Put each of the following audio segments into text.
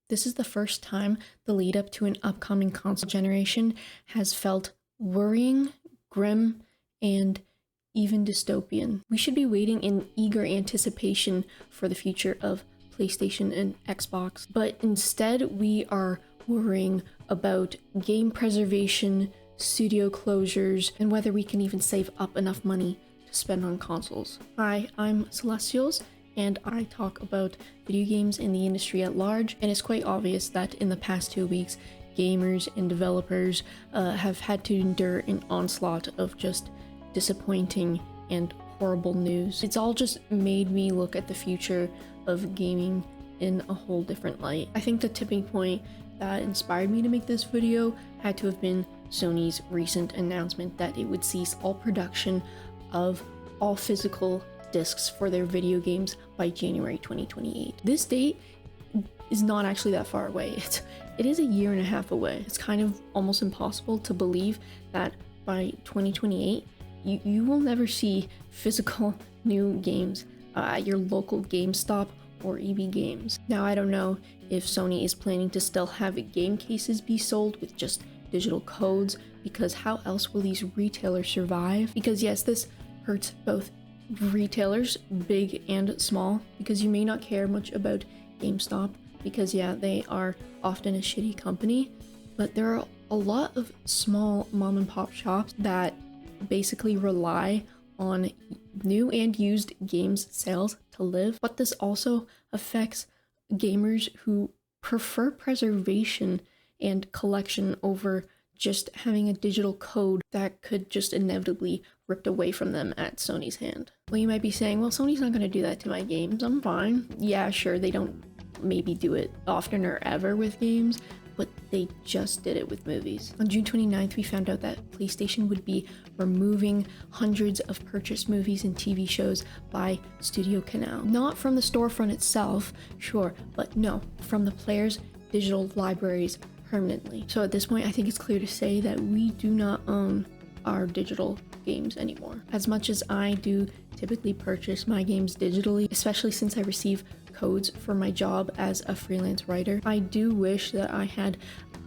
This is the first time the lead up to an upcoming console generation has felt worrying, grim, and even dystopian. We should be waiting in eager anticipation for the future of PlayStation and Xbox, but instead we are worrying about game preservation, studio closures, and whether we can even save up enough money to spend on consoles. Hi, I'm Celestials, and I talk about video games in the industry at large, and it's quite obvious that in the past 2 weeks, gamers and developers have had to endure an onslaught of just disappointing and horrible news. It's all just made me look at the future of gaming in a whole different light. I think the tipping point that inspired me to make this video had to have been Sony's recent announcement that it would cease all production of all physical discs for their video games by January 2028. This date is not actually that far away. It is a year and a half away. It's kind of almost impossible to believe that by 2028 you will never see physical new games at your local GameStop or EB Games. Now, I don't know if Sony is planning to still have game cases be sold with just digital codes, because how else will these retailers survive? Because yes, this hurts both retailers, big and small, because you may not care much about GameStop, because yeah, they are often a shitty company, but there are a lot of small mom and pop shops that basically rely on new and used games sales to live. But this also affects gamers who prefer preservation and collection over just having a digital code that could just inevitably ripped away from them at Sony's hand. Well, you might be saying, well, Sony's not going to do that to my games. I'm fine. Yeah, sure, they don't maybe do it often or ever with games, but they just did it with movies. On June 29th, we found out that PlayStation would be removing hundreds of purchased movies and TV shows by Studio Canal. Not from the storefront itself, sure, but no, from the players' digital libraries permanently. So at this point, I think it's clear to say that we do not own our digital games anymore. As much as I do typically purchase my games digitally, especially since I receive codes for my job as a freelance writer, I do wish that I had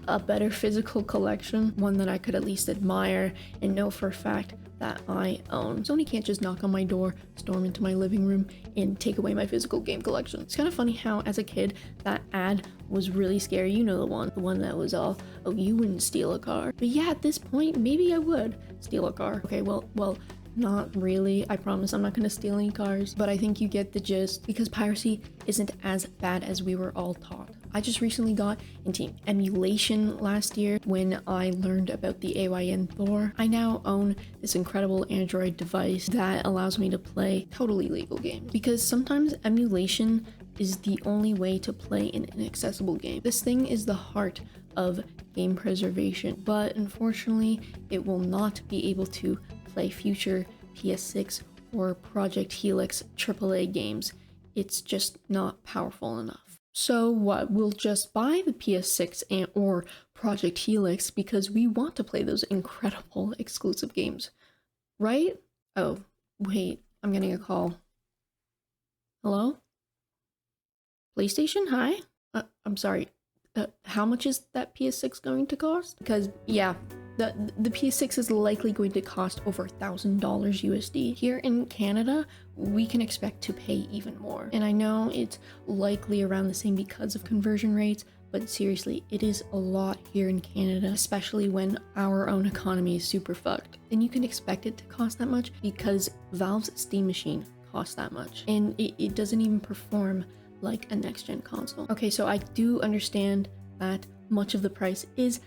a better physical collection, one that I could at least admire and know for a fact that I own. Sony can't just knock on my door, storm into my living room, and take away my physical game collection. It's kind of funny how as a kid that ad was really scary. You know, the one that was all, oh, you wouldn't steal a car. But yeah, at this point, maybe I would steal a car. Okay, well, not really. I promise I'm not going to steal any cars, but I think you get the gist, because piracy isn't as bad as we were all taught. I just recently got into emulation last year when I learned about the AYN Thor. I now own this incredible Android device that allows me to play totally legal games, because sometimes emulation is the only way to play an inaccessible game. This thing is the heart of game preservation, but unfortunately it will not be able to play future PS6 or Project Helix AAA games. It's just not powerful enough. So what, we'll just buy the PS6 and or Project Helix because we want to play those incredible exclusive games, right? Oh, wait, I'm getting a call. Hello? PlayStation, hi? I'm sorry, how much is that PS6 going to cost? Because yeah, the PS6 is likely going to cost over $1,000 USD. Here in Canada, we can expect to pay even more. And I know it's likely around the same because of conversion rates, but seriously, it is a lot here in Canada, especially when our own economy is super fucked. And you can expect it to cost that much because Valve's Steam machine costs that much. And it doesn't even perform like a next-gen console. Okay, so I do understand that much of the price is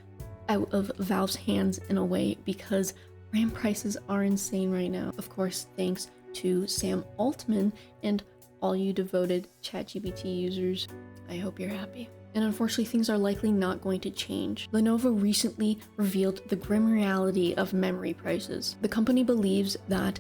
out of Valve's hands in a way, because RAM prices are insane right now. Of course, thanks to Sam Altman and all you devoted ChatGPT users. I hope you're happy. And unfortunately, things are likely not going to change. Lenovo recently revealed the grim reality of memory prices. The company believes that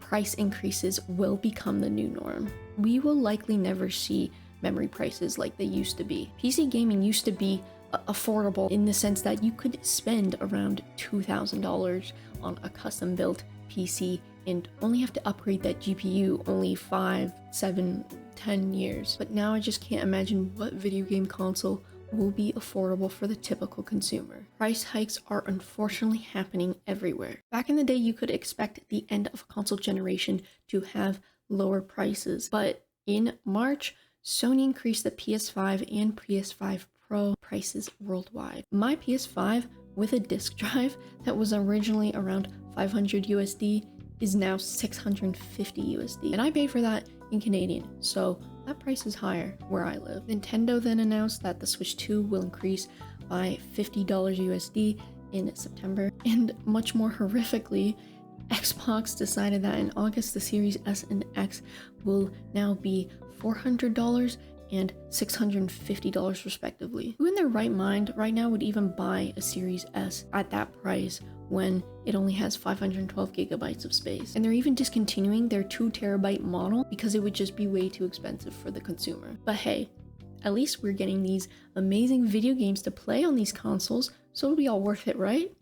price increases will become the new norm. We will likely never see memory prices like they used to be. PC gaming used to be affordable in the sense that you could spend around $2,000 on a custom built PC and only have to upgrade that GPU only 5, 7, 10 years. But now I just can't imagine what video game console will be affordable for the typical consumer. Price hikes are unfortunately happening everywhere. Back in the day, you could expect the end of a console generation to have lower prices, but in March, Sony increased the PS5 and PS5 Pro prices worldwide. My PS5 with a disk drive that was originally around 500 USD is now 650 USD, and I paid for that in Canadian, so that price is higher where I live. Nintendo then announced that the Switch 2 will increase by $50 USD in September, and much more horrifically, Xbox decided that in August the Series S and X will now be $400 and $650 respectively. Who in their right mind right now would even buy a Series S at that price when it only has 512 gigabytes of space? And they're even discontinuing their 2TB model because it would just be way too expensive for the consumer. But hey, at least we're getting these amazing video games to play on these consoles, so it'll be all worth it, right?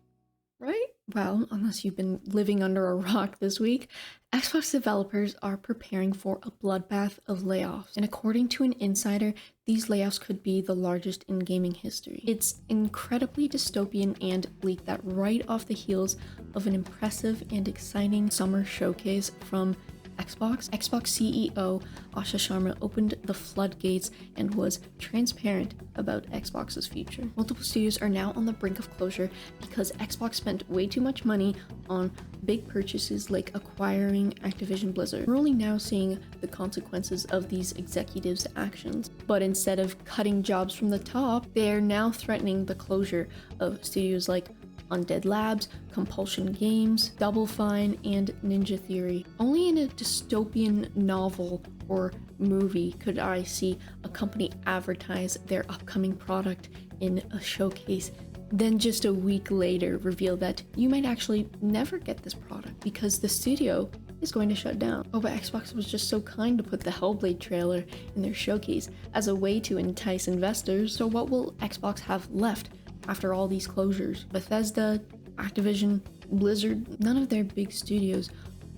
Right? Well, unless you've been living under a rock this week, Xbox developers are preparing for a bloodbath of layoffs. And according to an insider, these layoffs could be the largest in gaming history. It's incredibly dystopian and bleak that right off the heels of an impressive and exciting summer showcase from Xbox CEO Asha Sharma opened the floodgates and was transparent about Xbox's future. Multiple studios are now on the brink of closure because Xbox spent way too much money on big purchases like acquiring Activision Blizzard. We're only now seeing the consequences of these executives' actions, but instead of cutting jobs from the top, they're now threatening the closure of studios like Undead Labs, Compulsion Games, Double Fine, and Ninja Theory. Only in a dystopian novel or movie could I see a company advertise their upcoming product in a showcase, then just a week later reveal that you might actually never get this product because the studio is going to shut down. Oh, but Xbox was just so kind to put the Hellblade trailer in their showcase as a way to entice investors. So what will Xbox have left after all these closures? Bethesda, Activision, Blizzard, none of their big studios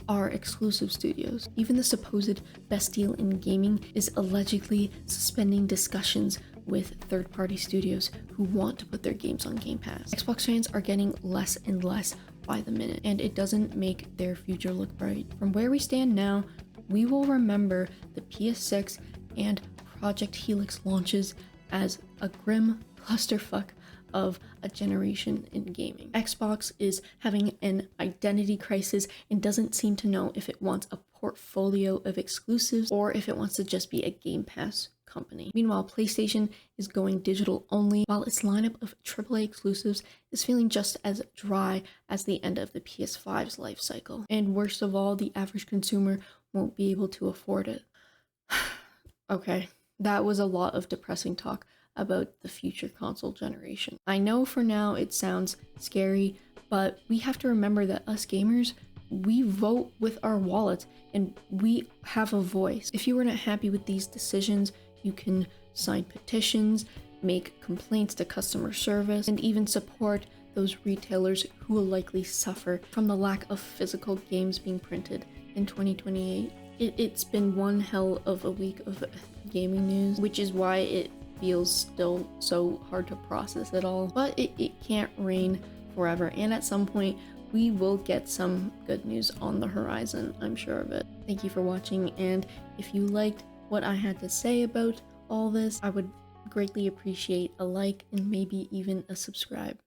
are exclusive studios. Even the supposed best deal in gaming is allegedly suspending discussions with third-party studios who want to put their games on Game Pass. Xbox fans are getting less and less by the minute, and it doesn't make their future look bright. From where we stand now, we will remember the PS6 and Project Helix launches as a grim clusterfuck of a generation in gaming. Xbox is having an identity crisis and doesn't seem to know if it wants a portfolio of exclusives or if it wants to just be a Game Pass company. Meanwhile, PlayStation is going digital only, while its lineup of AAA exclusives is feeling just as dry as the end of the PS5's life cycle. And worst of all, the average consumer won't be able to afford it. Okay, that was a lot of depressing talk about the future console generation. I know for now it sounds scary, but we have to remember that us gamers, we vote with our wallets and we have a voice. If you are not happy with these decisions, you can sign petitions, make complaints to customer service, and even support those retailers who will likely suffer from the lack of physical games being printed in 2028. It's been one hell of a week of gaming news, which is why it feels still so hard to process it all. But it can't rain forever, and at some point we will get some good news on the horizon, I'm sure of it. Thank you for watching, and if you liked what I had to say about all this, I would greatly appreciate a like and maybe even a subscribe.